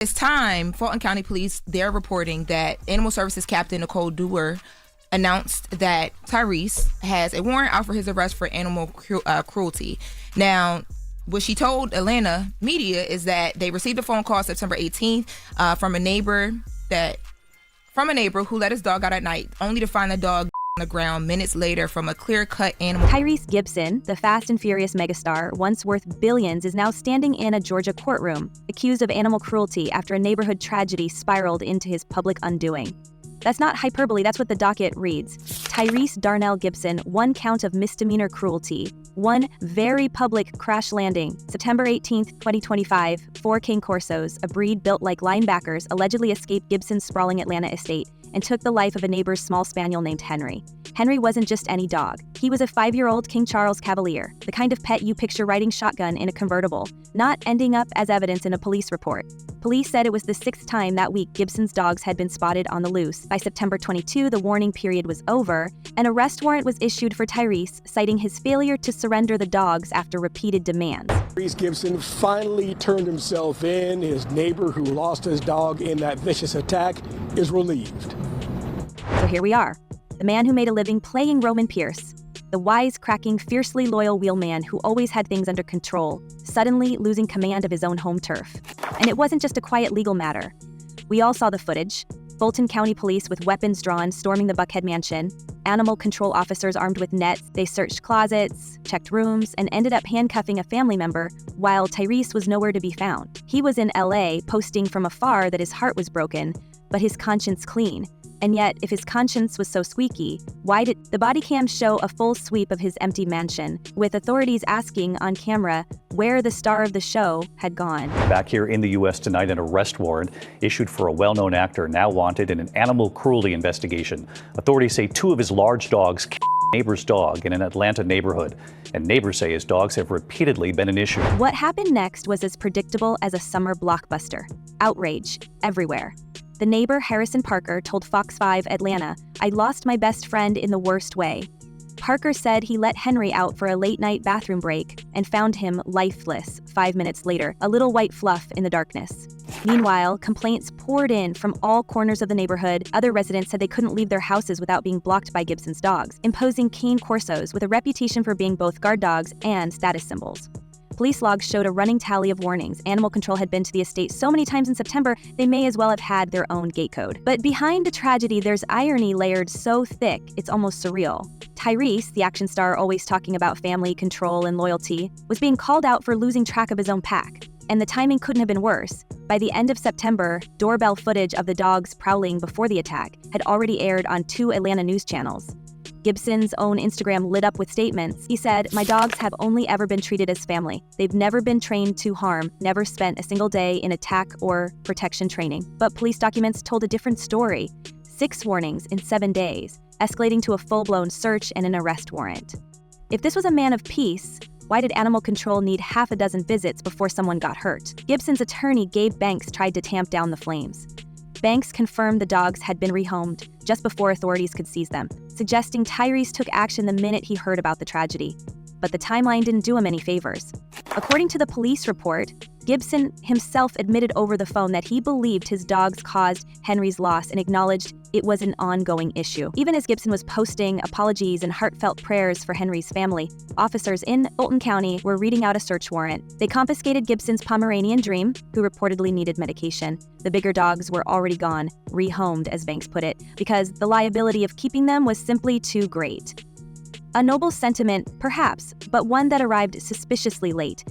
It's time, Fulton County Police, they're reporting that Animal Services Captain Nicole Dewar announced that Tyrese has a warrant out for his arrest for animal cruelty. Now, what she told Atlanta media is that they received a phone call September 18th from a neighbor who let his dog out at night, only to find the dog on the ground minutes later from a clear-cut animal. Tyrese Gibson, the Fast and Furious megastar, once worth billions, is now standing in a Georgia courtroom, accused of animal cruelty after a neighborhood tragedy spiraled into his public undoing. That's not hyperbole, that's what the docket reads. Tyrese Darnell Gibson, 1 count of misdemeanor cruelty, 1 very public crash landing. September 18, 2025, 4 King Corsos, a breed built like linebackers, allegedly escaped Gibson's sprawling Atlanta estate and took the life of a neighbor's small spaniel named Henry. Henry wasn't just any dog. He was a 5-year-old King Charles Cavalier, the kind of pet you picture riding shotgun in a convertible, not ending up as evidence in a police report. Police said it was the 6th time that week Gibson's dogs had been spotted on the loose. By September 22, the warning period was over. An arrest warrant was issued for Tyrese, citing his failure to surrender the dogs after repeated demands. Tyrese Gibson finally turned himself in. His neighbor who lost his dog in that vicious attack is relieved. So here we are. The man who made a living playing Roman Pierce, the wisecracking, fiercely loyal wheelman who always had things under control, suddenly losing command of his own home turf. And it wasn't just a quiet legal matter. We all saw the footage. Fulton County Police with weapons drawn storming the Buckhead mansion. Animal control officers armed with nets. They searched closets, checked rooms, and ended up handcuffing a family member while Tyrese was nowhere to be found. He was in LA, posting from afar that his heart was broken, but his conscience clean. And yet, if his conscience was so squeaky, why did the body cam show a full sweep of his empty mansion, with authorities asking on camera where the star of the show had gone? Back here in the U.S. tonight, an arrest warrant issued for a well-known actor now wanted in an animal cruelty investigation. Authorities say 2 of his large dogs killed a neighbor's dog in an Atlanta neighborhood, and neighbors say his dogs have repeatedly been an issue. What happened next was as predictable as a summer blockbuster. Outrage everywhere. The neighbor, Harrison Parker, told Fox 5 Atlanta, "I lost my best friend in the worst way." Parker said he let Henry out for a late-night bathroom break and found him lifeless 5 minutes later, a little white fluff in the darkness. Meanwhile, complaints poured in from all corners of the neighborhood. Other residents said they couldn't leave their houses without being blocked by Gibson's dogs, imposing Cane Corsos with a reputation for being both guard dogs and status symbols. Police logs showed a running tally of warnings. Animal control had been to the estate so many times in September, they may as well have had their own gate code. But behind the tragedy, there's irony layered so thick, it's almost surreal. Tyrese, the action star always talking about family, control, and loyalty, was being called out for losing track of his own pack. And the timing couldn't have been worse. By the end of September, doorbell footage of the dogs prowling before the attack had already aired on 2 Atlanta news channels. Gibson's own Instagram lit up with statements. He said, "My dogs have only ever been treated as family. They've never been trained to harm, never spent a single day in attack or protection training." But police documents told a different story. 6 warnings in 7 days, escalating to a full-blown search and an arrest warrant. If this was a man of peace, why did animal control need half a dozen visits before someone got hurt? Gibson's attorney, Gabe Banks, tried to tamp down the flames. Banks confirmed the dogs had been rehomed just before authorities could seize them, suggesting Tyrese took action the minute he heard about the tragedy. But the timeline didn't do him any favors. According to the police report, Gibson himself admitted over the phone that he believed his dogs caused Henry's loss and acknowledged it was an ongoing issue. Even as Gibson was posting apologies and heartfelt prayers for Henry's family, officers in Fulton County were reading out a search warrant. They confiscated Gibson's Pomeranian Dream, who reportedly needed medication. The bigger dogs were already gone, rehomed, as Banks put it, because the liability of keeping them was simply too great. A noble sentiment, perhaps, but one that arrived suspiciously late.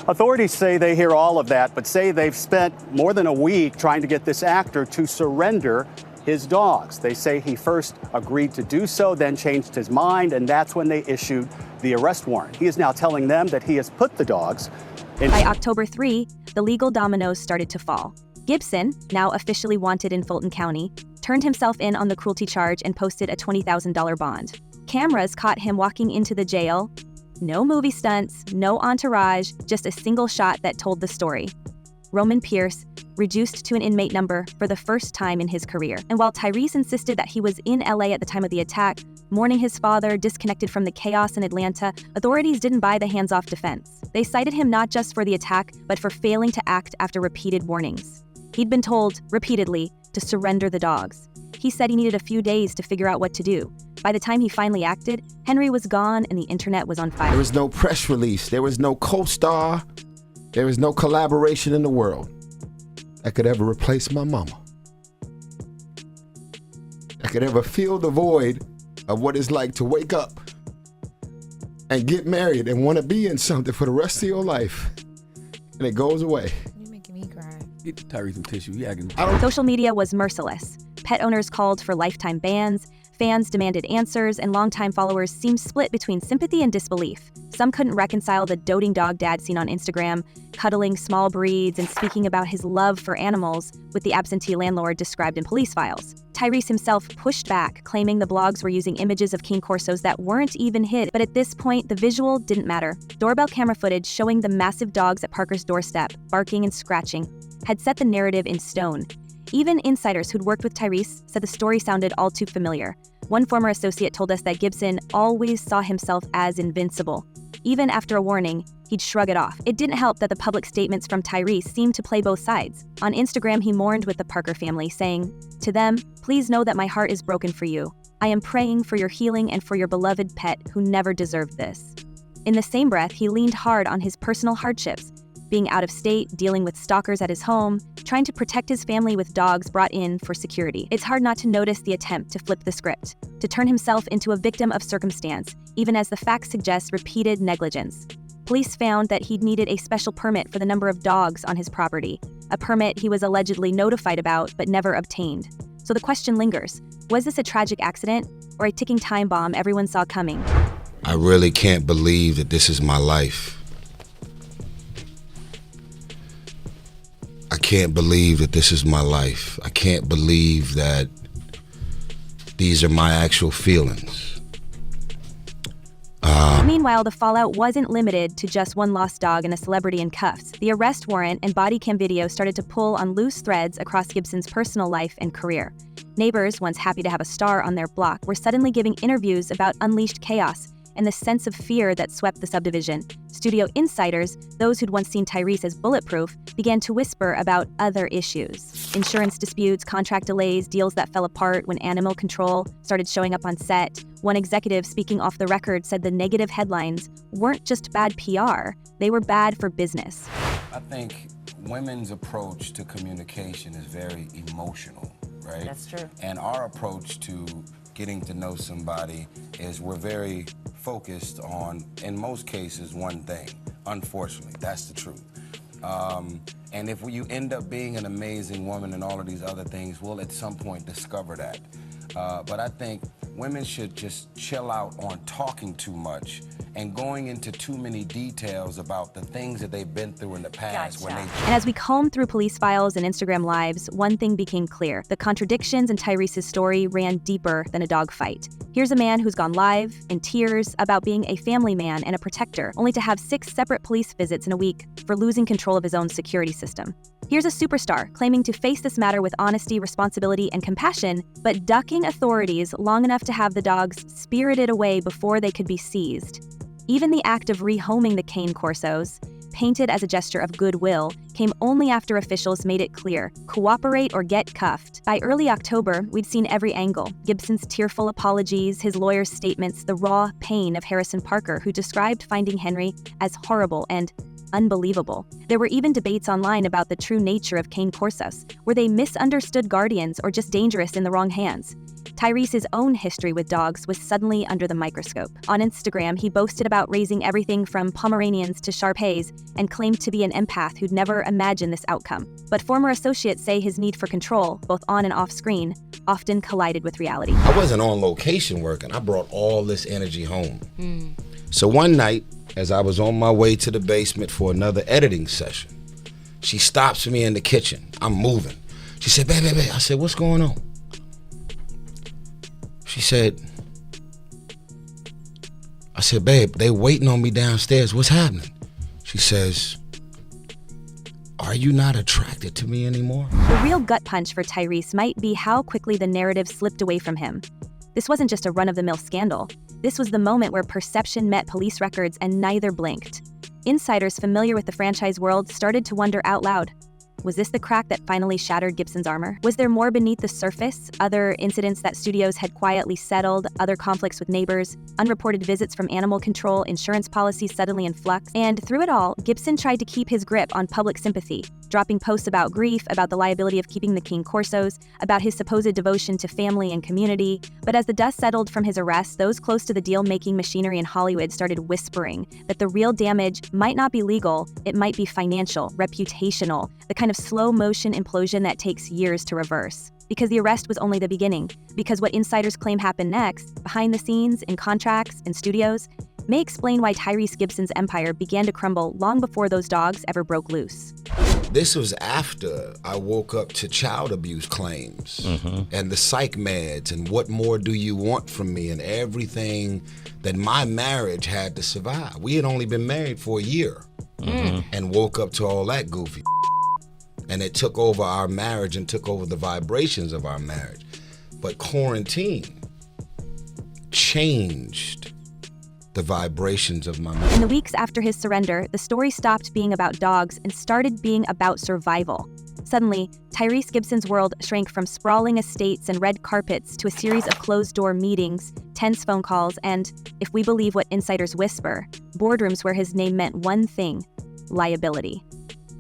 Authorities say they hear all of that, but say they've spent more than a week trying to get this actor to surrender his dogs. They say he first agreed to do so, then changed his mind, and that's when they issued the arrest warrant. He is now telling them that he has put the dogs in. By October 3, the legal dominoes started to fall. Gibson, now officially wanted in Fulton County, turned himself in on the cruelty charge and posted a $20,000 bond. Cameras caught him walking into the jail. No movie stunts, no entourage, just a single shot that told the story. Roman Pierce, reduced to an inmate number for the first time in his career. And while Tyrese insisted that he was in LA at the time of the attack, mourning his father, disconnected from the chaos in Atlanta, authorities didn't buy the hands-off defense. They cited him not just for the attack, but for failing to act after repeated warnings. He'd been told, repeatedly, to surrender the dogs. He said he needed a few days to figure out what to do. By the time he finally acted, Henry was gone and the internet was on fire. There was no press release. There was no co-star. There was no collaboration in the world that could ever replace my mama. That could ever fill the void of what it's like to wake up and get married and want to be in something for the rest of your life. And it goes away. You're making me cry. Get Tyrese some tissue. He acting. Social media was merciless. Pet owners called for lifetime bans, fans demanded answers, and longtime followers seemed split between sympathy and disbelief. Some couldn't reconcile the doting dog dad seen on Instagram, cuddling small breeds and speaking about his love for animals, with the absentee landlord described in police files. Tyrese himself pushed back, claiming the blogs were using images of cane corsos that weren't even hid. But at this point, the visual didn't matter. Doorbell camera footage showing the massive dogs at Parker's doorstep, barking and scratching, had set the narrative in stone. Even insiders who'd worked with Tyrese said the story sounded all too familiar. One former associate told us that Gibson always saw himself as invincible. Even after a warning, he'd shrug it off. It didn't help that the public statements from Tyrese seemed to play both sides. On Instagram, he mourned with the Parker family, saying, "To them, please know that my heart is broken for you. I am praying for your healing and for your beloved pet who never deserved this." In the same breath, he leaned hard on his personal hardships, being out of state, dealing with stalkers at his home, trying to protect his family with dogs brought in for security. It's hard not to notice the attempt to flip the script, to turn himself into a victim of circumstance, even as the facts suggest repeated negligence. Police found that he'd needed a special permit for the number of dogs on his property, a permit he was allegedly notified about but never obtained. So the question lingers, was this a tragic accident or a ticking time bomb everyone saw coming? I really can't believe that this is my life. I can't believe that this is my life. I can't believe that these are my actual feelings. Meanwhile, the fallout wasn't limited to just one lost dog and a celebrity in cuffs. The arrest warrant and body cam video started to pull on loose threads across Gibson's personal life and career. Neighbors, once happy to have a star on their block, were suddenly giving interviews about unleashed chaos and the sense of fear that swept the subdivision. Studio insiders, those who'd once seen Tyrese as bulletproof, began to whisper about other issues. Insurance disputes, contract delays, deals that fell apart when animal control started showing up on set. One executive speaking off the record said the negative headlines weren't just bad PR, they were bad for business. I think women's approach to communication is very emotional, right? That's true. And our approach to getting to know somebody is we're very focused on, in most cases, one thing. Unfortunately, that's the truth. And if you end up being an amazing woman and all of these other things, we'll at some point discover that. But I think women should just chill out on talking too much and going into too many details about the things that they've been through in the past. Gotcha. And as we combed through police files and Instagram lives, one thing became clear. The contradictions in Tyrese's story ran deeper than a dogfight. Here's a man who's gone live, in tears, about being a family man and a protector, only to have 6 separate police visits in a week for losing control of his own security system. Here's a superstar claiming to face this matter with honesty, responsibility, and compassion, but ducking authorities long enough to have the dogs spirited away before they could be seized. Even the act of rehoming the cane corsos, painted as a gesture of goodwill, came only after officials made it clear, cooperate or get cuffed. By early October, we'd seen every angle. Gibson's tearful apologies, his lawyer's statements, the raw pain of Harrison Parker, who described finding Henry as horrible and unbelievable. There were even debates online about the true nature of cane corsos. Were they misunderstood guardians or just dangerous in the wrong hands? Tyrese's own history with dogs was suddenly under the microscope. On Instagram, he boasted about raising everything from Pomeranians to Shar-Peis and claimed to be an empath who'd never imagined this outcome. But former associates say his need for control, both on and off screen, often collided with reality. I wasn't on location working. I brought all this energy home. So one night, as I was on my way to the basement for another editing session, she stops me in the kitchen. I'm moving. She said, babe. I said, what's going on? She said, I said, babe, they waiting on me downstairs. What's happening? She says, Are you not attracted to me anymore? The real gut punch for Tyrese might be how quickly the narrative slipped away from him. This wasn't just a run-of-the-mill scandal. This was the moment where perception met police records and neither blinked. Insiders familiar with the franchise world started to wonder out loud. Was this the crack that finally shattered Gibson's armor? Was there more beneath the surface? Other incidents that studios had quietly settled, other conflicts with neighbors, unreported visits from animal control, insurance policies suddenly in flux? And through it all, Gibson tried to keep his grip on public sympathy, dropping posts about grief, about the liability of keeping the King Corsos, about his supposed devotion to family and community. But as the dust settled from his arrest, those close to the deal-making machinery in Hollywood started whispering that the real damage might not be legal, it might be financial, reputational, the kind of slow-motion implosion that takes years to reverse. Because the arrest was only the beginning. Because what insiders claim happened next, behind the scenes, in contracts, in studios, may explain why Tyrese Gibson's empire began to crumble long before those dogs ever broke loose. This was after I woke up to child abuse claims and the psych meds and what more do you want from me and everything that my marriage had to survive. We had only been married for a year and woke up to all that goofy. And it took over our marriage and took over the vibrations of our marriage. But quarantine changed the vibrations of my marriage. In the weeks after his surrender, the story stopped being about dogs and started being about survival. Suddenly, Tyrese Gibson's world shrank from sprawling estates and red carpets to a series of closed-door meetings, tense phone calls, and, if we believe what insiders whisper, boardrooms where his name meant one thing: liability.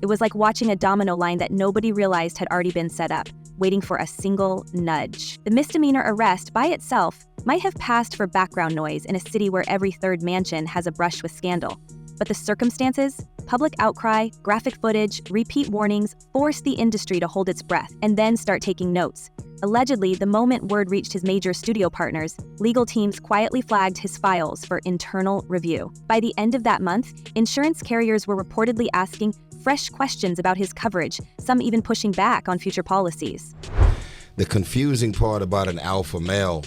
It was like watching a domino line that nobody realized had already been set up, waiting for a single nudge. The misdemeanor arrest by itself might have passed for background noise in a city where every third mansion has a brush with scandal. But the circumstances, public outcry, graphic footage, repeat warnings forced the industry to hold its breath and then start taking notes. Allegedly, the moment word reached his major studio partners, legal teams quietly flagged his files for internal review. By the end of that month, insurance carriers were reportedly asking fresh questions about his coverage, some even pushing back on future policies. The confusing part about an alpha male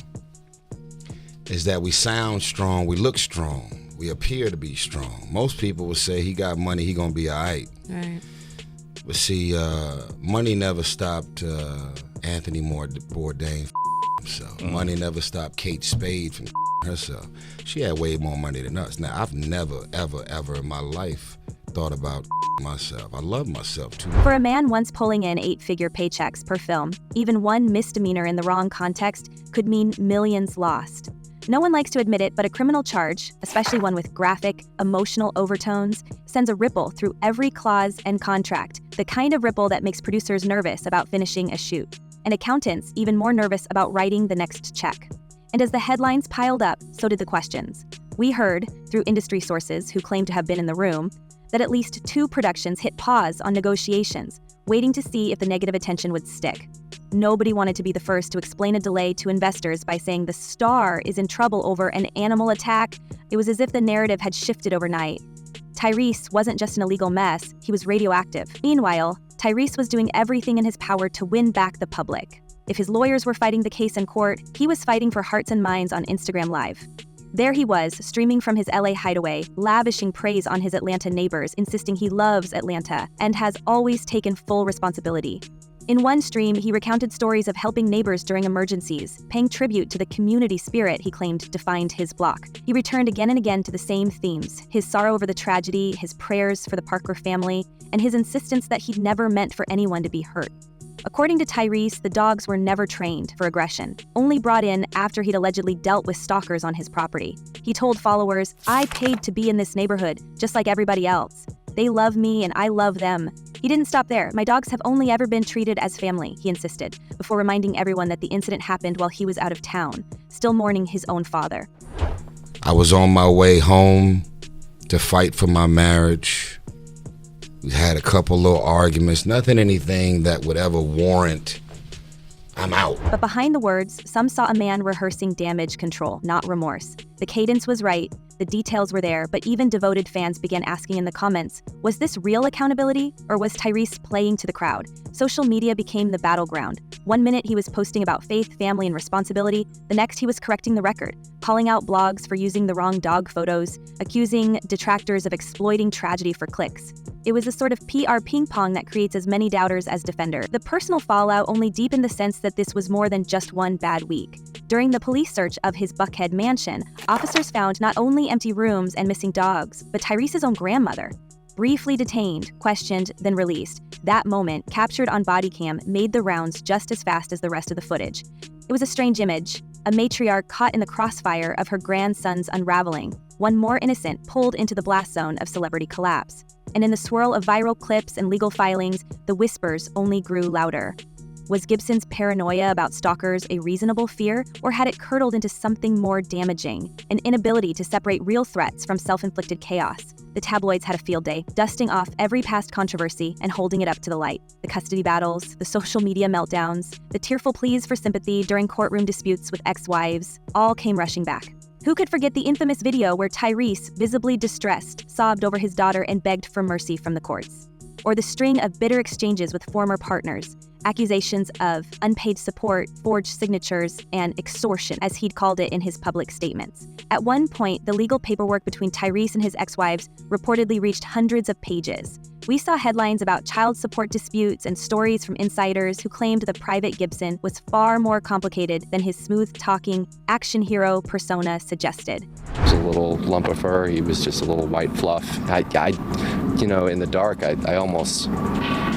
is that we sound strong, we look strong, we appear to be strong. Most people would say he got money, he gonna be all right. Right. But see, money never stopped Anthony Bourdain from himself. Money never stopped Kate Spade from herself. She had way more money than us. Now, I've never, ever, ever in my life thought about myself. I love myself too. For a man once pulling in 8-figure paychecks per film, even one misdemeanor in the wrong context could mean millions lost. No one likes to admit it, but a criminal charge, especially one with graphic, emotional overtones, sends a ripple through every clause and contract, the kind of ripple that makes producers nervous about finishing a shoot, and accountants even more nervous about writing the next check. And as the headlines piled up, so did the questions. We heard, through industry sources who claim to have been in the room, that at least 2 productions hit pause on negotiations, waiting to see if the negative attention would stick. Nobody wanted to be the first to explain a delay to investors by saying the star is in trouble over an animal attack. It was as if the narrative had shifted overnight. Tyrese wasn't just an illegal mess, he was radioactive. Meanwhile, Tyrese was doing everything in his power to win back the public. If his lawyers were fighting the case in court, he was fighting for hearts and minds on Instagram Live. There he was, streaming from his LA hideaway, lavishing praise on his Atlanta neighbors, insisting he loves Atlanta and has always taken full responsibility. In one stream, he recounted stories of helping neighbors during emergencies, paying tribute to the community spirit he claimed defined his block. He returned again and again to the same themes: his sorrow over the tragedy, his prayers for the Parker family, and his insistence that he'd never meant for anyone to be hurt. According to Tyrese, the dogs were never trained for aggression, only brought in after he'd allegedly dealt with stalkers on his property. He told followers, "I paid to be in this neighborhood, just like everybody else. They love me and I love them." He didn't stop there. "My dogs have only ever been treated as family," he insisted, before reminding everyone that the incident happened while he was out of town, still mourning his own father. I was on my way home to fight for my marriage. We had a couple little arguments, anything that would ever warrant, I'm out. But behind the words, some saw a man rehearsing damage control, not remorse. The cadence was right, the details were there, but even devoted fans began asking in the comments, was this real accountability, or was Tyrese playing to the crowd? Social media became the battleground. One minute he was posting about faith, family, and responsibility. The next he was correcting the record, calling out blogs for using the wrong dog photos, accusing detractors of exploiting tragedy for clicks. It was a sort of PR ping pong that creates as many doubters as defender. The personal fallout only deepened the sense that this was more than just one bad week. During the police search of his Buckhead mansion, officers found not only empty rooms and missing dogs, but Tyrese's own grandmother. Briefly detained, questioned, then released. That moment, captured on body cam, made the rounds just as fast as the rest of the footage. It was a strange image, a matriarch caught in the crossfire of her grandson's unraveling, one more innocent pulled into the blast zone of celebrity collapse. And in the swirl of viral clips and legal filings, the whispers only grew louder. Was Gibson's paranoia about stalkers a reasonable fear, or had it curdled into something more damaging, an inability to separate real threats from self-inflicted chaos? The tabloids had a field day, dusting off every past controversy and holding it up to the light. The custody battles, the social media meltdowns, the tearful pleas for sympathy during courtroom disputes with ex-wives, all came rushing back. Who could forget the infamous video where Tyrese, visibly distressed, sobbed over his daughter and begged for mercy from the courts? Or the string of bitter exchanges with former partners, accusations of unpaid support, forged signatures, and extortion, as he'd called it in his public statements. At one point, the legal paperwork between Tyrese and his ex-wives reportedly reached hundreds of pages. We saw headlines about child support disputes and stories from insiders who claimed the private Gibson was far more complicated than his smooth-talking, action hero persona suggested. He was a little lump of fur. He was just a little white fluff. In the dark, I almost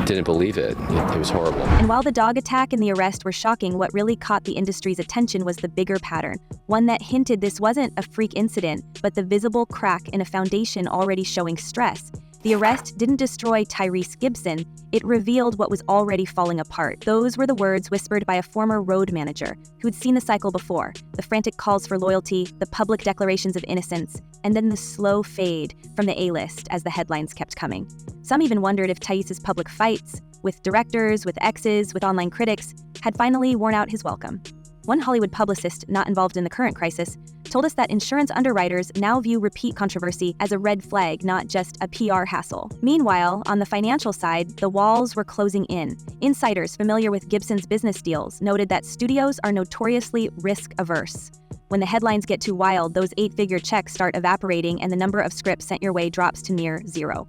didn't believe it. It was horrible. And while the dog attack and the arrest were shocking, what really caught the industry's attention was the bigger pattern, one that hinted this wasn't a freak incident, but the visible crack in a foundation already showing stress. The arrest didn't destroy Tyrese Gibson, it revealed what was already falling apart. Those were the words whispered by a former road manager who'd seen the cycle before, the frantic calls for loyalty, the public declarations of innocence, and then the slow fade from the A-list as the headlines kept coming. Some even wondered if Tyrese's public fights, with directors, with exes, with online critics, had finally worn out his welcome. One Hollywood publicist not involved in the current crisis told us that insurance underwriters now view repeat controversy as a red flag, not just a PR hassle. Meanwhile, on the financial side, the walls were closing in. Insiders familiar with Gibson's business deals noted that studios are notoriously risk-averse. When the headlines get too wild, those 8-figure checks start evaporating and the number of scripts sent your way drops to near zero.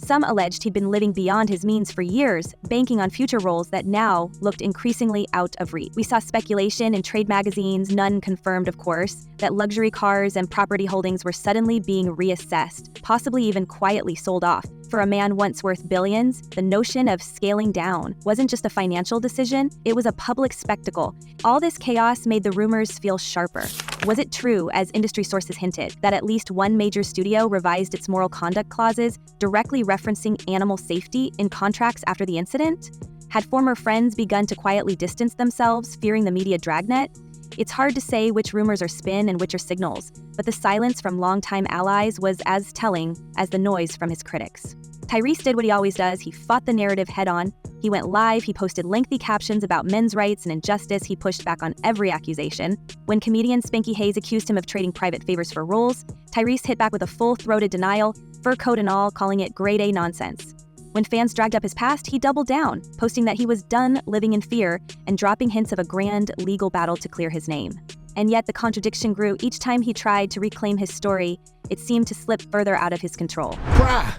Some alleged he'd been living beyond his means for years, banking on future roles that now looked increasingly out of reach. We saw speculation in trade magazines, none confirmed of course, that luxury cars and property holdings were suddenly being reassessed, possibly even quietly sold off. For a man once worth billions, the notion of scaling down wasn't just a financial decision, it was a public spectacle. All this chaos made the rumors feel sharper. Was it true, as industry sources hinted, that at least one major studio revised its moral conduct clauses, directly referencing animal safety in contracts after the incident? Had former friends begun to quietly distance themselves, fearing the media dragnet? It's hard to say which rumors are spin and which are signals, but the silence from longtime allies was as telling as the noise from his critics. Tyrese did what he always does. He fought the narrative head-on. He went live, he posted lengthy captions about men's rights and injustice, he pushed back on every accusation. When comedian Spanky Hayes accused him of trading private favors for roles, Tyrese hit back with a full-throated denial, fur coat and all, calling it grade A nonsense. When fans dragged up his past, he doubled down, posting that he was done living in fear and dropping hints of a grand legal battle to clear his name. And yet the contradiction grew each time he tried to reclaim his story. It seemed to slip further out of his control. Cry.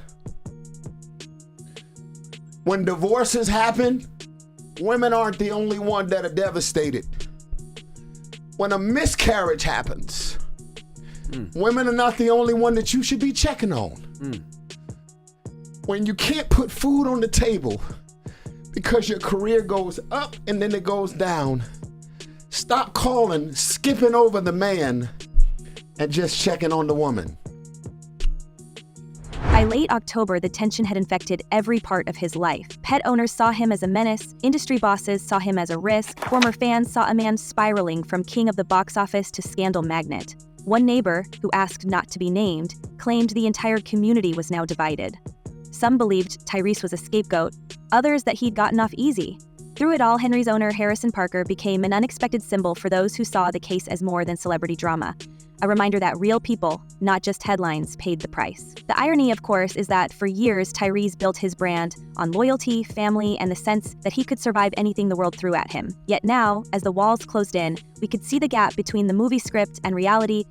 When divorces happen, women aren't the only one that are devastated. When a miscarriage happens, women are not the only one that you should be checking on. When you can't put food on the table because your career goes up and then it goes down, stop calling, skipping over the man, and just checking on the woman. By late October, the tension had infected every part of his life. Pet owners saw him as a menace, industry bosses saw him as a risk, former fans saw a man spiraling from king of the box office to scandal magnate. One neighbor, who asked not to be named, claimed the entire community was now divided. Some believed Tyrese was a scapegoat, others that he'd gotten off easy. Through it all, Henry's owner, Harrison Parker, became an unexpected symbol for those who saw the case as more than celebrity drama. A reminder that real people, not just headlines, paid the price. The irony, of course, is that for years, Tyrese built his brand on loyalty, family, and the sense that he could survive anything the world threw at him. Yet now, as the walls closed in, we could see the gap between the movie script and reality.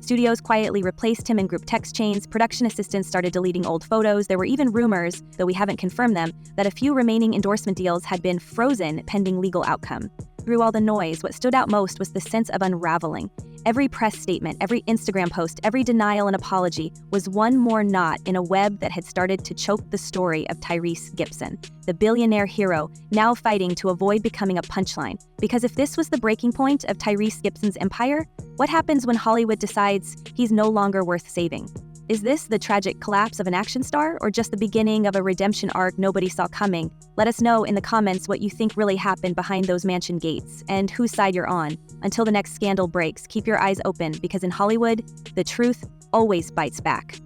Studios quietly replaced him in group text chains, production assistants started deleting old photos, there were even rumors, though we haven't confirmed them, that a few remaining endorsement deals had been frozen pending legal outcome. Through all the noise, what stood out most was the sense of unraveling. Every press statement, every Instagram post, every denial and apology was one more knot in a web that had started to choke the story of Tyrese Gibson, the billionaire hero now fighting to avoid becoming a punchline. Because if this was the breaking point of Tyrese Gibson's empire, what happens when Hollywood decides he's no longer worth saving? Is this the tragic collapse of an action star, or just the beginning of a redemption arc nobody saw coming? Let us know in the comments what you think really happened behind those mansion gates, and whose side you're on. Until the next scandal breaks, keep your eyes open, because in Hollywood, the truth always bites back.